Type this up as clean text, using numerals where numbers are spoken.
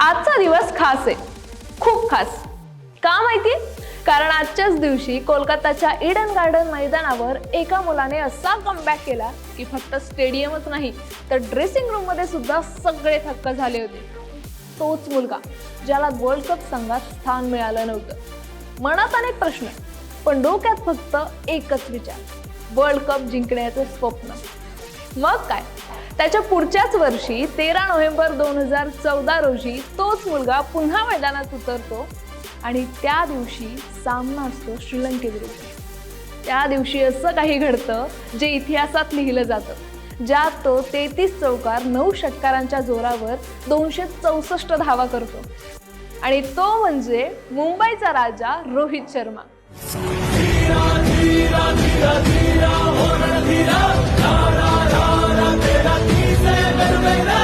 आजचा दिवस खास आहे, खूप खास. का माहिती? कारण आजच्याच दिवशी कोलकाताच्या ईडन गार्डन मैदानावर एका मुलाने असा कमबॅक केला की फक्त स्टेडियमच नाही तर ड्रेसिंग रूम मध्ये सुद्धा सगळे थक्क झाले होते. तोच मुलगा ज्याला वर्ल्ड कप संघात स्थान मिळालं नव्हतं. मनात अनेक प्रश्न, पण डोक्यात फक्त एकच विचार, वर्ल्ड कप जिंकण्याचे स्वप्न. मग काय, त्याच्या पुढच्याच वर्षी 13 नोव्हेंबर 2014 रोजी तोच मुलगा पुन्हा मैदानात उतरतो आणि त्या दिवशी सामना असतो श्रीलंकेविरुद्ध. त्या दिवशी असं काही घडतं जे इतिहासात लिहिलं जातं, ज्यात तो 33 चौकार 9 षटकारांच्या जोरावर 264 धावा करतो. आणि तो म्हणजे मुंबईचा राजा रोहित शर्मा. धीरा धीरा हो रणधीरा, रा रा रा रा तेरा तीर से गरवेरा.